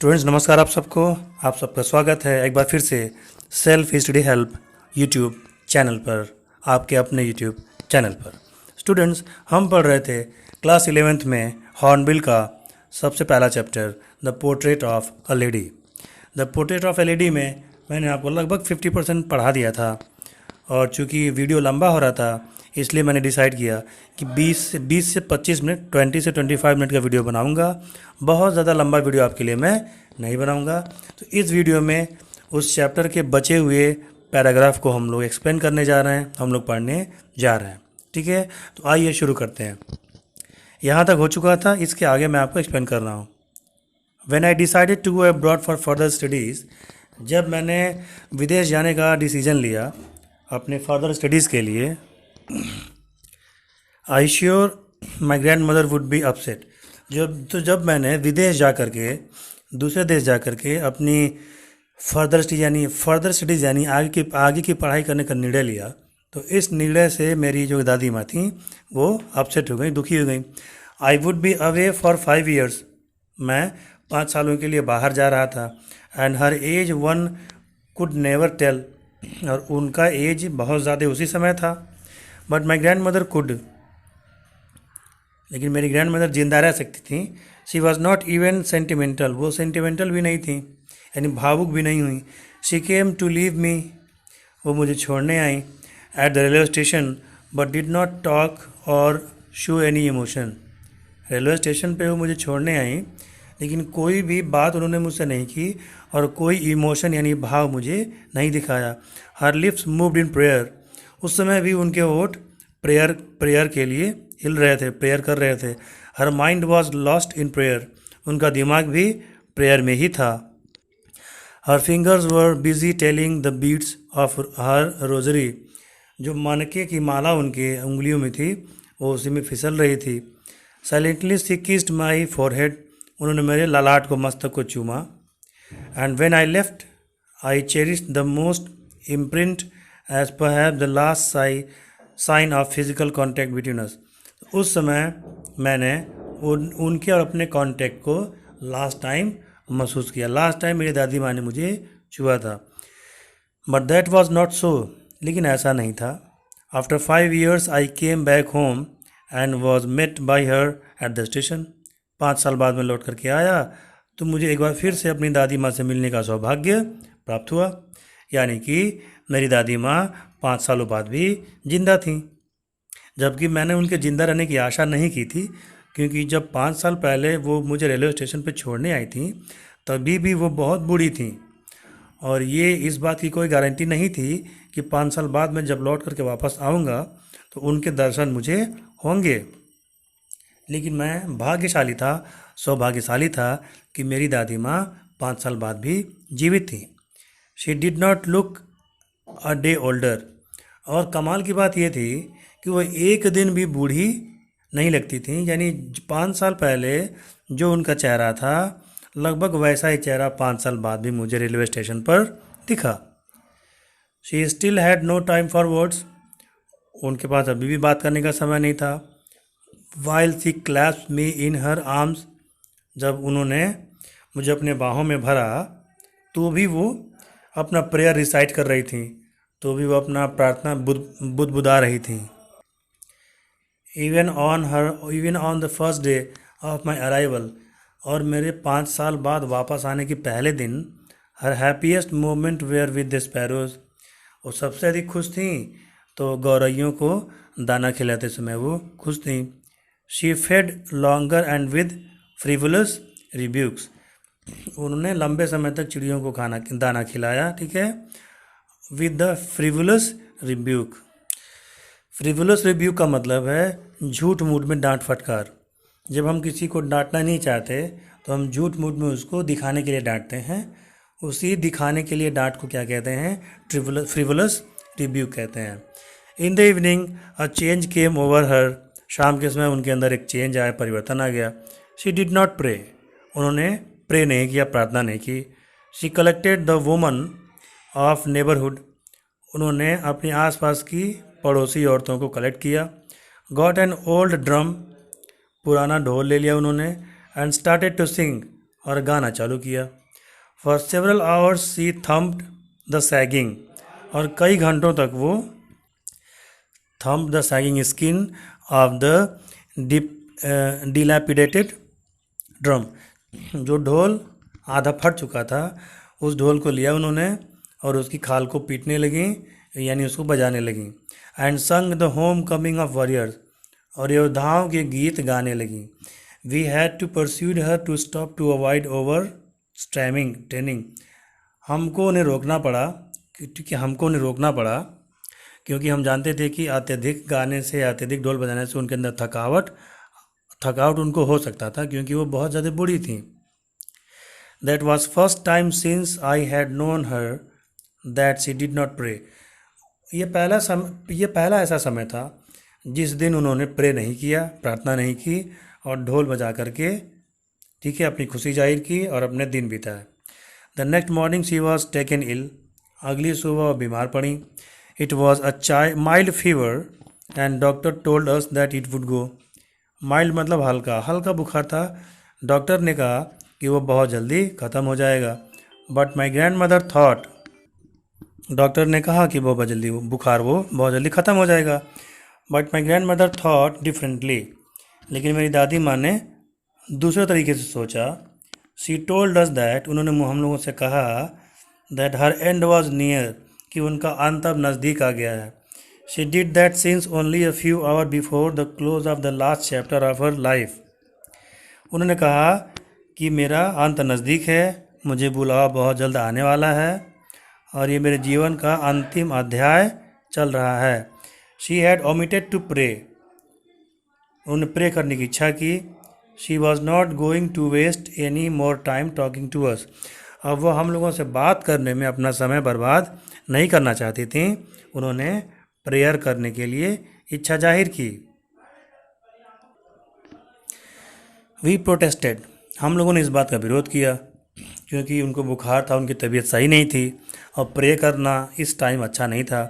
Students नमस्कार आप सबका स्वागत है एक बार फिर से self study help YouTube channel पर, आपके अपने यूट्यूब चैनल पर। स्टूडेंट्स हम पढ़ रहे थे क्लास 11th में हॉर्नबिल का सबसे पहला chapter the portrait of a lady. The portrait of a lady में मैंने आपको लगभग 50% पढ़ा दिया था, और चूँकि वीडियो लंबा हो रहा था इसलिए मैंने डिसाइड किया कि 20 से 25 मिनट 20 से 25 मिनट का वीडियो बनाऊंगा। बहुत ज़्यादा लंबा वीडियो आपके लिए मैं नहीं बनाऊंगा। तो इस वीडियो में उस चैप्टर के बचे हुए पैराग्राफ को हम लोग एक्सप्लेन करने जा रहे हैं, हम लोग पढ़ने जा रहे हैं। ठीक है, तो आइए शुरू करते हैं। यहाँ तक हो चुका था, इसके आगे मैं आपको एक्सप्लेन कर रहा हूँ। When I decided to go abroad for further studies, जब मैंने विदेश जाने का डिसीजन लिया अपने फर्दर स्टडीज़ के लिए, I sure my grand mother would be upset. जब मैंने विदेश जा कर के, दूसरे देश जा कर के अपनी फर्दर स्टडीज़ यानी आगे की पढ़ाई करने का निर्णय लिया, तो इस निर्णय से मेरी जो दादी माँ थी वो अपसेट हो गई, दुखी हो गई। I would be away for 5 years, मैं 5 सालों के लिए बाहर जा रहा था। And her age one could never tell, और उनका एज बहुत ज़्यादा उसी समय था। But my grandmother could, लेकिन मेरी ग्रैंड मदर जिंदा रह सकती थी। She was not even sentimental, वो सेंटिमेंटल भी नहीं थी, यानी भावुक भी नहीं हुई। She came to leave me, वो मुझे छोड़ने आई at the railway station, but did not talk or show any emotion. Railway station पे वो मुझे छोड़ने आई, लेकिन कोई भी बात उन्होंने मुझसे नहीं की और कोई इमोशन यानी भाव मुझे नहीं दिखाया। हर लिप्स मूव्ड इन प्रेयर, उस समय भी उनके होठ प्रेयर के लिए हिल रहे थे, प्रेयर कर रहे थे। Her mind was lost in prayer, उनका दिमाग भी प्रेयर में ही था। Her fingers were busy telling the beads of her rosary, जो मानके की माला उनके उंगलियों में थी वो उसी में फिसल रही थी। Silently she kissed my forehead, उन्होंने मेरे ललाट को, मस्तक को चूमा। And when I left I cherished the most imprint as perhaps the last sign of physical contact between us. उस समय मैंने उनके और अपने कॉन्टैक्ट को लास्ट टाइम महसूस किया। लास्ट टाइम मेरी दादी माँ ने मुझे छुआ था। But that was not so, लेकिन ऐसा नहीं था। After 5 years I came back home and was met by her at the station. 5 साल बाद मैं लौट करके आया तो मुझे एक बार फिर से अपनी दादी माँ से मिलने का सौभाग्य प्राप्त हुआ, यानी कि मेरी दादी माँ 5 सालों बाद भी जिंदा थीं। जबकि मैंने उनके ज़िंदा रहने की आशा नहीं की थी, क्योंकि जब 5 साल पहले वो मुझे रेलवे स्टेशन पर छोड़ने आई थी तभी भी वो बहुत बूढ़ी थी, और ये इस बात की कोई गारंटी नहीं थी कि 5 साल बाद मैं जब लौट करके वापस आऊँगा तो उनके दर्शन मुझे होंगे। लेकिन मैं भाग्यशाली था, सौभाग्यशाली था कि मेरी दादी माँ 5 साल बाद भी जीवित थी। She did not look a day older, और कमाल की बात यह थी कि वो एक दिन भी बूढ़ी नहीं लगती थी। यानी 5 साल पहले जो उनका चेहरा था लगभग वैसा ही चेहरा 5 साल बाद भी मुझे रेलवे स्टेशन पर दिखा। She still had no time for words, उनके पास अभी भी बात करने का समय नहीं था। While she clasps me in her arms, जब उन्होंने मुझे अपने बाहों में भरा तो भी वो अपना प्रेयर रिसाइट कर रही थी, तो भी वो अपना प्रार्थना बुदबुदा रही थी। Even on the first day of my arrival, और मेरे 5 साल बाद वापस आने के पहले दिन, her happiest moment were with the sparrows, वो सबसे अधिक खुश थी तो गौरैयों को दाना खिलाते समय वो खुश थी। She fed longer and with frivolous rebukes, उन्होंने लंबे समय तक चिड़ियों को दाना खिलाया, ठीक है, विद द फ्रिवुलस रिब्यूक। फ्रिवुलस रिब्यूक का मतलब है झूठ मूठ में डांट फटकार। जब हम किसी को डांटना नहीं चाहते तो हम झूठ मूठ में उसको दिखाने के लिए डांटते हैं। उसी दिखाने के लिए डांट को क्या कहते हैं? फ्रिवुलस रिब्यूक कहते हैं। इन the evening a change came over हर, शाम के समय उनके अंदर एक चेंज आया, परिवर्तन आ गया। शी डिड नॉट प्रे, उन्होंने प्रे नहीं किया, प्रार्थना नहीं की। She collected the woman of neighbourhood, उन्होंने अपने आसपास की पड़ोसी औरतों को कलेक्ट किया। गॉट एन ओल्ड ड्रम, पुराना ढोल ले लिया उन्होंने। एंड स्टार्टेड टू सिंग, और गाना चालू किया। For several hours she thumped the sagging, और कई घंटों तक वो thump the sagging skin of the dilapidated drum, जो ढोल आधा फट चुका था उस ढोल को लिया उन्होंने और उसकी खाल को पीटने लगी, यानी उसको बजाने लगी। And sang the homecoming of warriors, और योद्धाओं के गीत गाने लगी। We had to persuade her to stop to avoid overstraining training, हमको उन्हें रोकना पड़ा, क्योंकि हम जानते थे कि अत्यधिक गाने से, अत्यधिक ढोल बजाने से उनके अंदर थकावट उनको हो सकता था, क्योंकि वो बहुत ज़्यादा बूढ़ी थी। That was first time since I had known her that she did not pray, ये पहला ऐसा समय था जिस दिन उन्होंने प्रे नहीं किया, प्रार्थना नहीं की, और ढोल बजा करके अपनी खुशी जाहिर की और अपने दिन बिताए। The next morning she was taken ill, अगली सुबह वह बीमार पड़ी। It was a mild fever and doctor told us that it would go, mild मतलब हल्का बुखार था। डॉक्टर ने कहा कि वो बहुत जल्दी ख़त्म हो जाएगा। But my grand mother thought, doctor ने कहा कि बुखार बहुत जल्दी ख़त्म हो जाएगा। But my grand mother thought differently, लेकिन मेरी दादी माँ ने दूसरे तरीके से सोचा। शी टोल्ड अस दैट, उन्होंने हम लोगों से कहा that her and was near, कि उनका अंत अब नज़दीक आ गया है। She did that since only a few hour before the close of the last chapter of her life, उन्होंने कहा कि मेरा अंत नज़दीक है, मुझे बुलावा बहुत जल्द आने वाला है और ये मेरे जीवन का अंतिम अध्याय चल रहा है। She had omitted to pray, उन्होंने प्रे करने की इच्छा की। She was not going to waste any more time talking to us, अब वो हम लोगों से बात करने में अपना समय बर्बाद नहीं करना चाहती थी। उन्होंने प्रेयर करने के लिए इच्छा जाहिर की। वी प्रोटेस्टेड, हम लोगों ने इस बात का विरोध किया, क्योंकि उनको बुखार था, उनकी तबीयत सही नहीं थी और प्रे करना इस टाइम अच्छा नहीं था।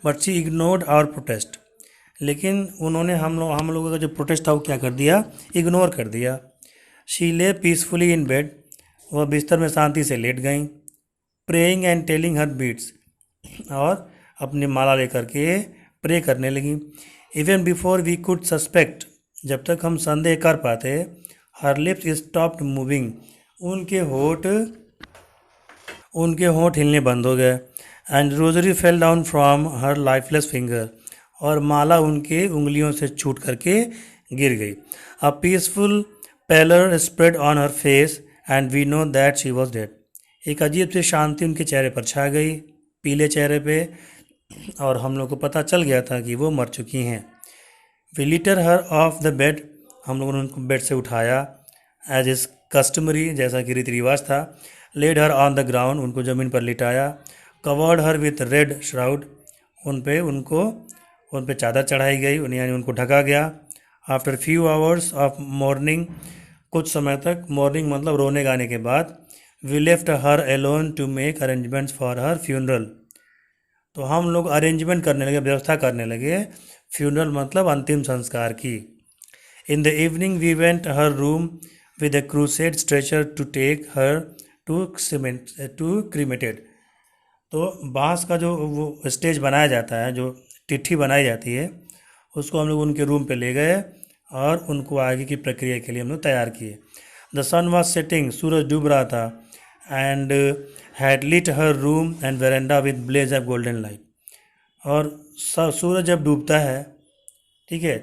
But she ignored our protest, लेकिन उन्होंने हम लोगों का जो प्रोटेस्ट था वो क्या कर दिया, इग्नोर कर दिया। शी ले पीसफुली इन बेड, वह बिस्तर में शांति से लेट गईं। Praying and telling her beads, और अपनी माला लेकर के प्रे करने लगी। Even before we could suspect, जब तक हम संदेह कर पाते, हर लिप्स स्टॉप्ड मूविंग, उनके होंठ हिलने बंद हो गए। And rosary fell down from her lifeless finger, और माला उनके उंगलियों से छूट करके गिर गई। A peaceful pallor spread on her face and we know that she was dead, एक अजीब सी शांति उनके चेहरे पर छा गई, पीले चेहरे पे, और हम लोग को पता चल गया था कि वो मर चुकी हैं। वी लिटर हर ऑफ द बेड, हम लोगों ने उनको बेड से उठाया एज इज कस्टमरी, जैसा कि रीति रिवाज था। Laid her on the ground, उनको ज़मीन पर लिटाया। Covered her with red shroud, उन पे चादर चढ़ाई गई, यानी उनको ढका गया। After few hours of mourning, कुछ समय तक, मॉर्निंग मतलब रोने गाने के बाद, we left her alone to make arrangements for her funeral, तो हम लोग अरेंजमेंट करने लगे, व्यवस्था करने लगे, फ्यूनरल मतलब अंतिम संस्कार की। In the evening we went her room with a crude stretcher to take her to cremated, तो बांस का जो वो स्टेज बनाया जाता है, जो चिट्ठी बनाई जाती है, उसको हम लोग उनके रूम पे ले गए और उनको आगे की प्रक्रिया के लिए हम लोग तैयार किए। द सन वॉज सेटिंग, सूरज डूब रहा था, and had lit her room and veranda with blaze of golden light, और सूरज जब डूबता है, ठीक है,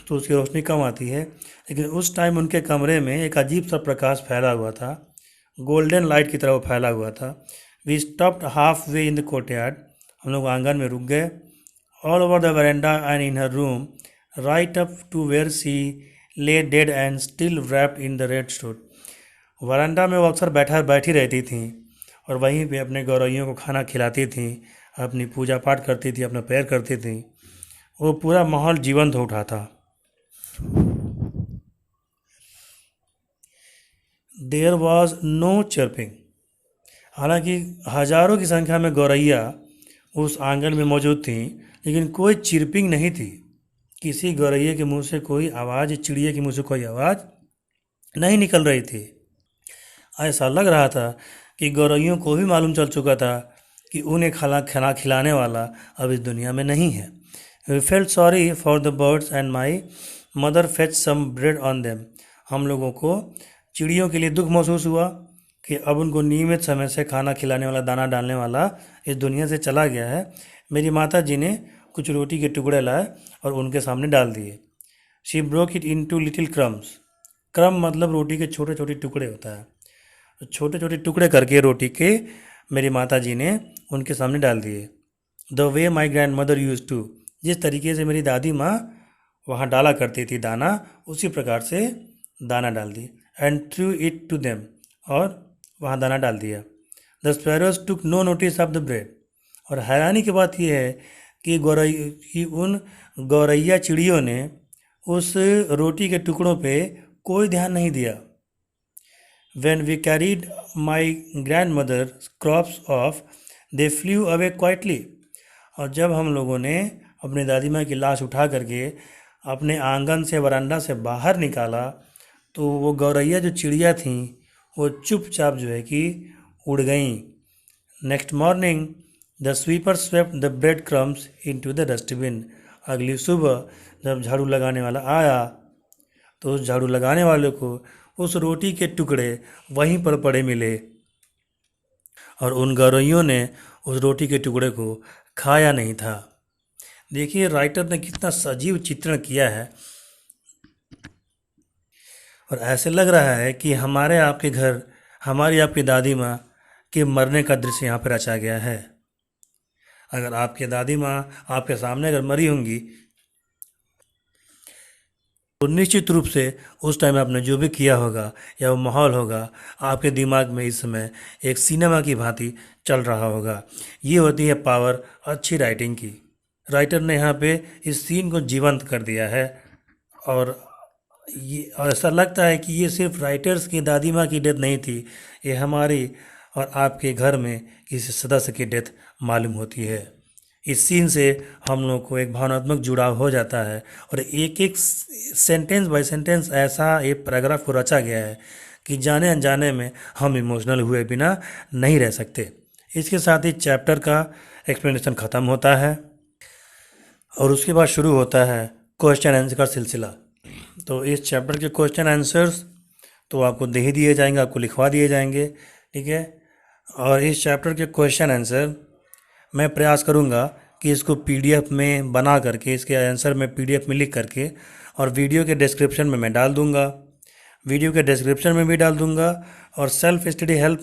तो उसकी रोशनी कम आती है, लेकिन उस टाइम उनके कमरे में एक अजीब सा प्रकाश फैला हुआ था, गोल्डन लाइट की तरह वो फैला हुआ था। We stopped halfway in the courtyard, हम लोग आंगन में रुक गए। All over the verandah and in her room, right up to where she lay dead and still wrapped in the red suit, वरांडा में वो अक्सर बैठी रहती थीं और वहीं पे अपने गौरैयों को खाना खिलाती थीं, अपनी पूजा पाठ करती थी, अपना प्रेयर करती थीं। वो पूरा माहौल जीवंत हो उठा था। देयर वॉज नो चर्पिंग, हालांकि हजारों की संख्या में गौरैया उस आंगन में मौजूद थीं, लेकिन कोई चिरपिंग नहीं थी। किसी गौरैया के मुंह से कोई आवाज़, चिड़िया के मुंह से कोई आवाज़ नहीं निकल रही थी। ऐसा लग रहा था कि गौरैयों को भी मालूम चल चुका था कि उन्हें खाना खिलाने वाला अब इस दुनिया में नहीं है। We felt sorry for the birds and my mother fetch some bread on them. हम लोगों को चिड़ियों के लिए दुख महसूस हुआ कि अब उनको नियमित समय से खाना खिलाने वाला, दाना डालने वाला इस दुनिया से चला गया है। मेरी माता जी ने कुछ रोटी के टुकड़े लाए और उनके सामने डाल दिए। She broke it into little crumbs. Crumb मतलब रोटी के छोटे छोटे टुकड़े होता है। तो छोटे छोटे टुकड़े करके रोटी के मेरी माता जी ने उनके सामने डाल दिए। The way my grandmother use to. जिस तरीके से मेरी दादी माँ वहाँ डाला करती थी दाना, उसी प्रकार से दाना डाल दी। And threw it to them. और वहाँ दाना डाल दिया। The sparrows took no notice of the bread. और हैरानी की बात यह है कि उन गौरैया चिड़ियों ने उस रोटी के टुकड़ों पे कोई ध्यान नहीं दिया। When we carried my grandmother's crops off, they flew away quietly. और जब हम लोगों ने अपनी दादी माँ की लाश उठा करके अपने आंगन से, वरांडा से बाहर निकाला, तो वो गौरैया जो चिड़िया थीं वो चुपचाप जो है कि उड़ गईं। Next morning the sweeper swept the bread crumbs into the dustbin. अगली सुबह जब झाड़ू लगाने वाला आया तो उस झाड़ू लगाने वाले को उस रोटी के टुकड़े वहीं पर पड़े मिले और उन गौरैयों ने उस रोटी के टुकड़े को खाया नहीं था। देखिए राइटर ने कितना सजीव चित्रण किया है और ऐसे लग रहा है कि हमारे आपके घर, हमारी आपकी दादी माँ के मरने का दृश्य यहाँ पर रचा गया है। अगर आपकी दादी माँ आपके सामने अगर मरी होंगी तो निश्चित रूप से उस टाइम आपने जो भी किया होगा या वो माहौल होगा, आपके दिमाग में इस समय एक सिनेमा की भांति चल रहा होगा। ये होती है पावर अच्छी राइटिंग की। राइटर ने यहाँ पे इस सीन को जीवंत कर दिया है और ऐसा लगता है कि ये सिर्फ राइटर्स की दादी माँ की डेथ नहीं थी, ये हमारी और आपके घर में किसी सदस्य की डेथ मालूम होती है। इस सीन से हम लोग को एक भावनात्मक जुड़ाव हो जाता है और एक एक सेंटेंस बाय सेंटेंस ऐसा एक पैराग्राफ को रचा गया है कि जाने अनजाने में हम इमोशनल हुए बिना नहीं रह सकते। इसके साथ ही चैप्टर का एक्सप्लेनेशन ख़त्म होता है और उसके बाद शुरू होता है क्वेश्चन आंसर का सिलसिला। तो इस चैप्टर के क्वेश्चन आंसर्स तो आपको दे ही दिए जाएंगे, आपको लिखवा दिए जाएंगे, ठीक है। और इस चैप्टर के क्वेश्चन आंसर मैं प्रयास करूंगा कि इसको पीडीएफ में बना करके, इसके आंसर में पीडीएफ में लिख करके और वीडियो के डिस्क्रिप्शन में मैं डाल दूंगा, वीडियो के डिस्क्रिप्शन में भी डाल दूंगा। और सेल्फ स्टडी हेल्प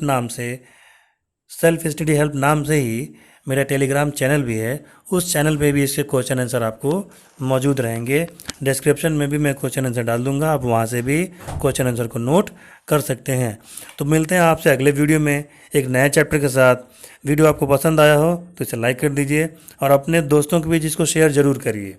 नाम से ही मेरा टेलीग्राम चैनल भी है, उस चैनल पे भी इसके क्वेश्चन आंसर आपको मौजूद रहेंगे। डिस्क्रिप्शन में भी मैं क्वेश्चन आंसर डाल दूंगा, आप वहाँ से भी क्वेश्चन आंसर को नोट कर सकते हैं। तो मिलते हैं आपसे अगले वीडियो में एक नए चैप्टर के साथ। वीडियो आपको पसंद आया हो तो इसे लाइक कर दीजिए और अपने दोस्तों के बीच इसको शेयर ज़रूर करिए।